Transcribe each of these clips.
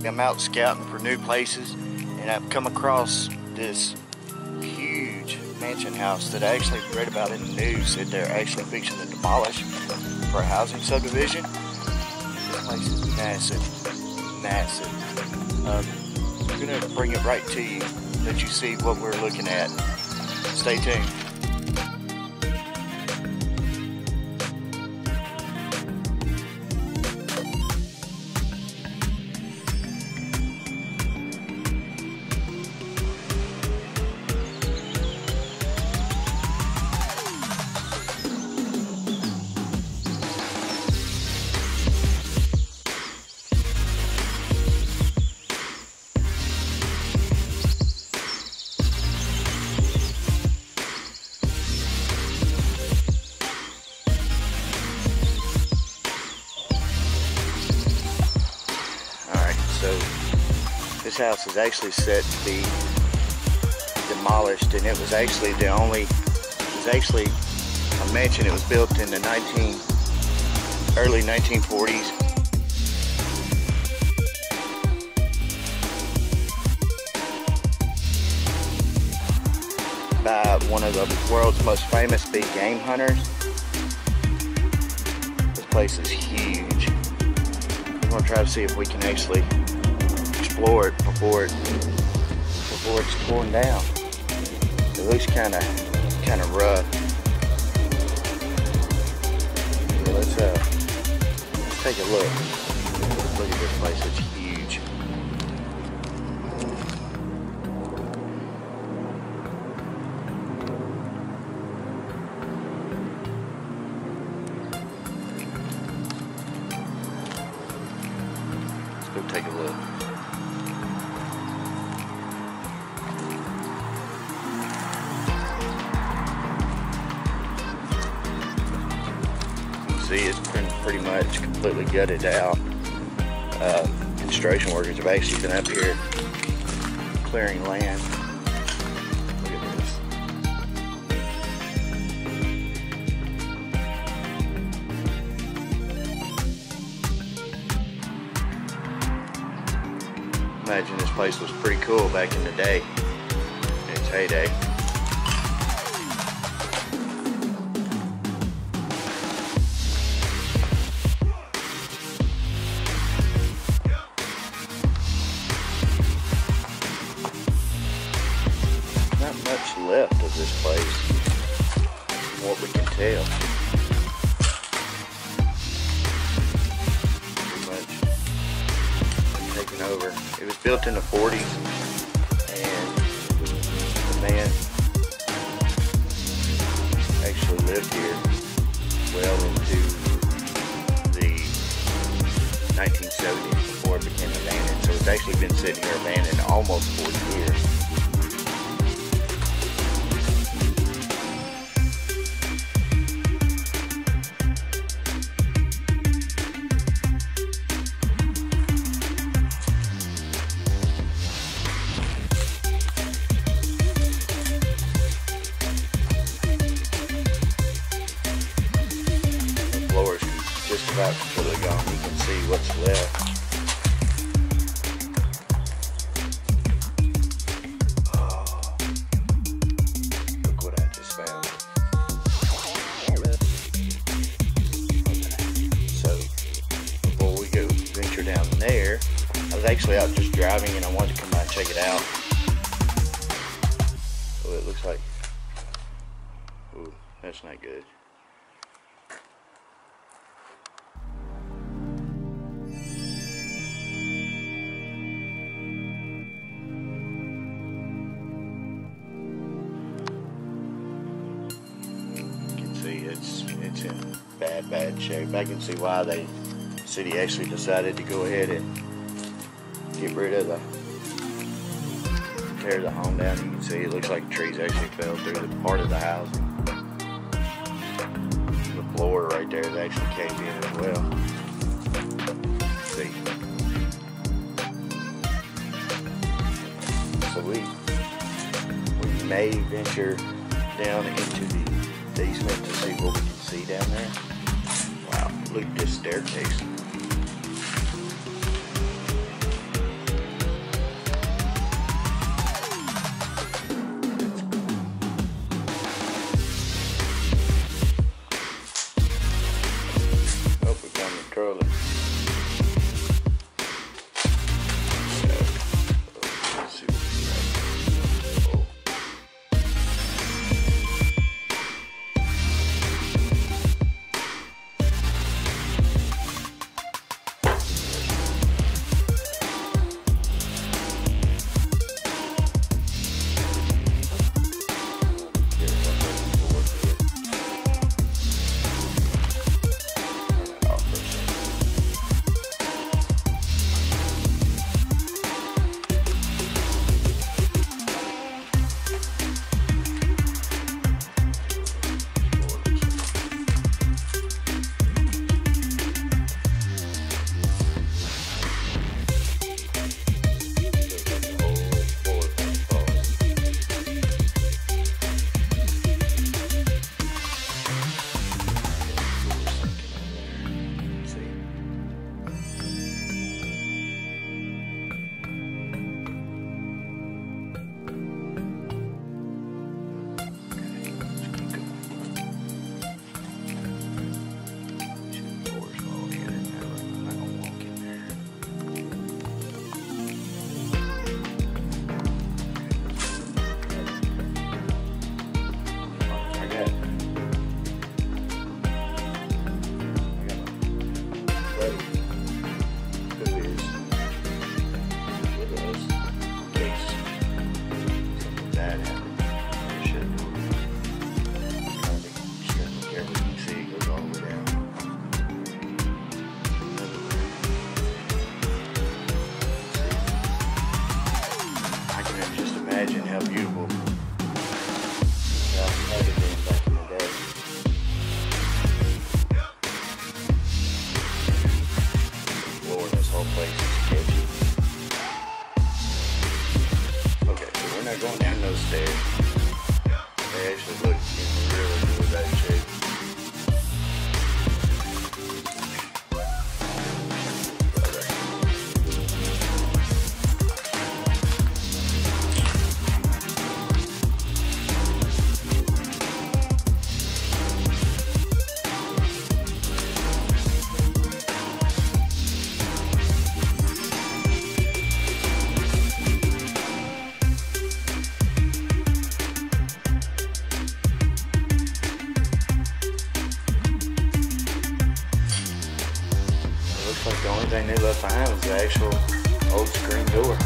I'm out scouting for new places, and I've come across this huge mansion house that I actually read about in the news that they're actually fixing to demolish for a housing subdivision. This place is massive, massive. I'm gonna bring it right to you, let you see what we're looking at. Stay tuned. This house is actually set to be demolished, and it was actually a mansion. It was built in the early 1940s. By one of the world's most famous big game hunters. This place is huge. We're gonna try to see if we can actually explore it before it's torn down. It looks kind of rough. So let's take a look. Look at this place. It's huge. Let's go take a look. See, it's been pretty much completely gutted out. Construction workers have actually been up here clearing land. Look at this. Imagine this place was pretty cool back in the day, in its heyday. Much left of this place, from what we can tell. Pretty much taken over. It was built in the 40s, and the man actually lived here well into the 1970s before it became abandoned. So it's actually been sitting here abandoned almost 40 years. Just about completely gone. You can see what's left. Oh, look what I just found. So before we go venture down there, I was actually out just driving, and I wanted to come by and check it out. Oh, it looks like, ooh, that's not good. It's in bad shape. I can see why the city actually decided to go ahead and get rid of tear the home down. You can see it looks like trees actually fell through the part of the house. The floor right there is actually caved in as well. See. So we may venture down into the basement to see what we can see down there. Wow, look at this staircase. stairs. They actually look in really bad shape. Like the only thing they left behind was the actual old screen door.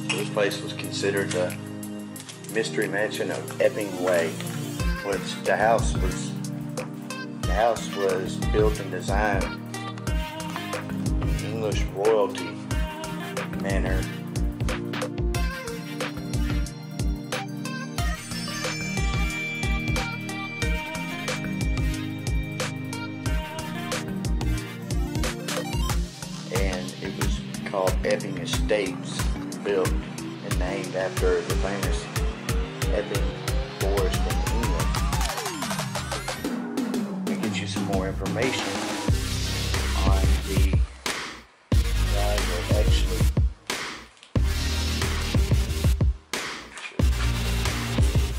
This place was considered the mystery mansion of Epping Way, which the house was built and designed in English royalty manner. And it was called Epping Estates, built and named after the famous Epping Forest in England. We get you some more information on the guy that actually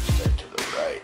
stay to the right.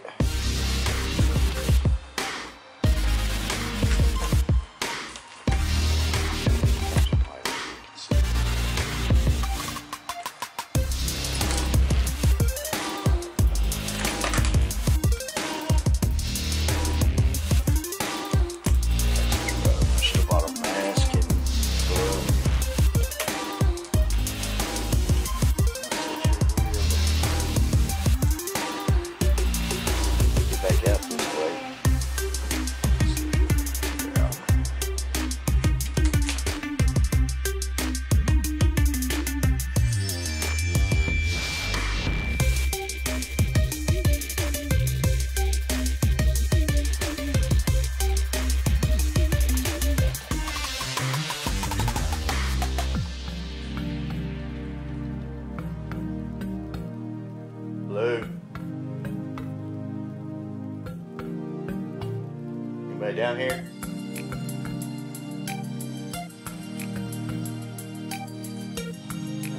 Hello? Anybody down here?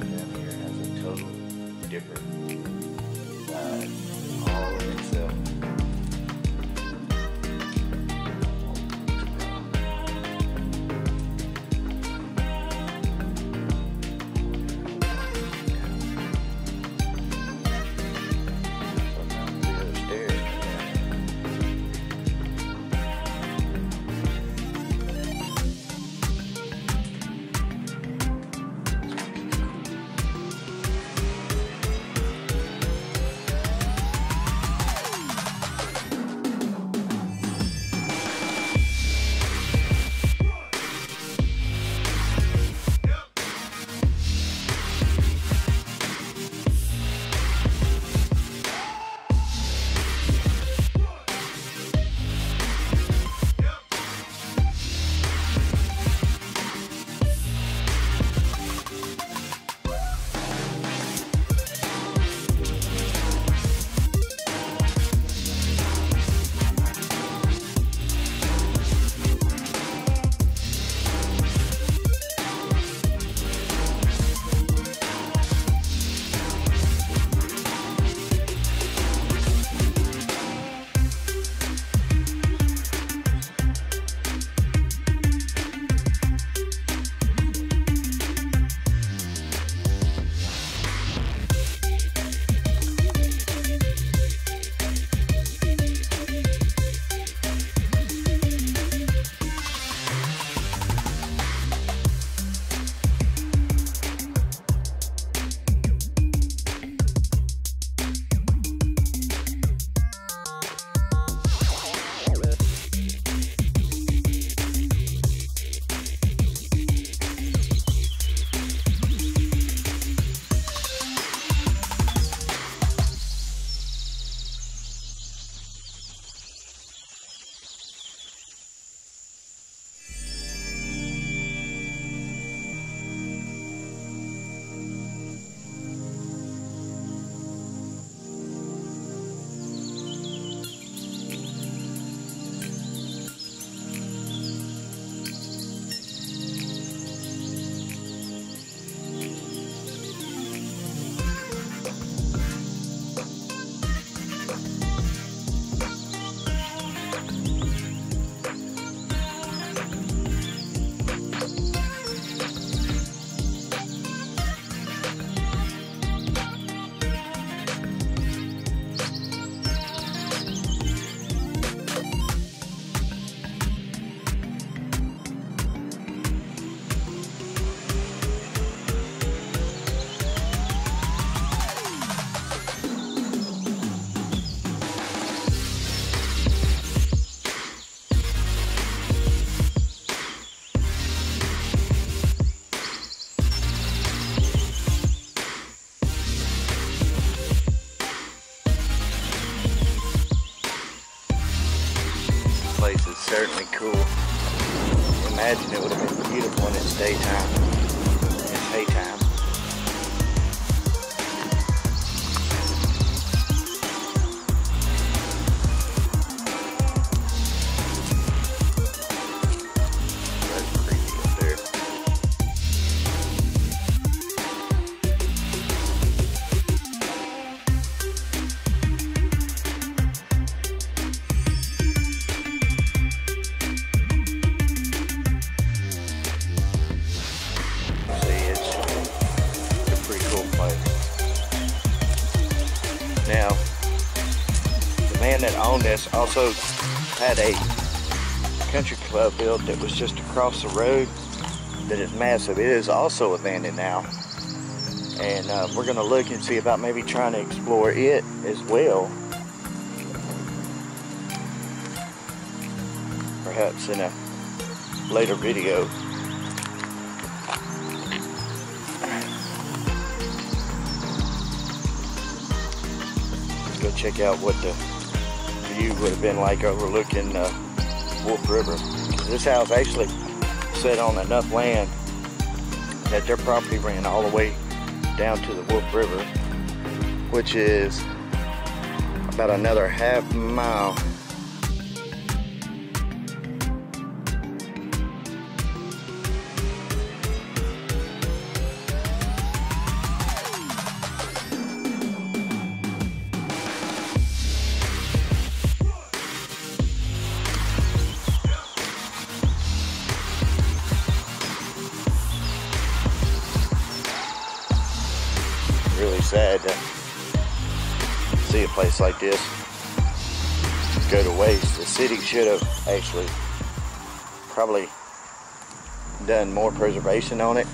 Down here has a totally different vibe all in itself. place is certainly cool. Imagine it would have been beautiful in its daytime and daytime. Now, the man that owned this also had a country club built that was just across the road that is massive. It is also abandoned now. And we're going to look and see about maybe trying to explore it as well. Perhaps in a later video. Go check out what the view would have been like overlooking Wolf River. This house actually sat on enough land that their property ran all the way down to the Wolf River, which is about another half mile. Really sad to see a place like this go to waste. The city should have actually probably done more preservation on it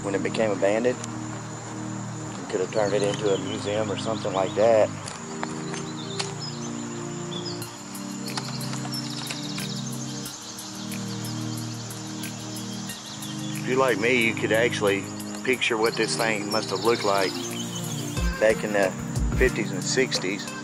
when it became abandoned. You could have turned it into a museum or something like that. If you're like me, you could actually picture what this thing must have looked like back in the 50s and 60s.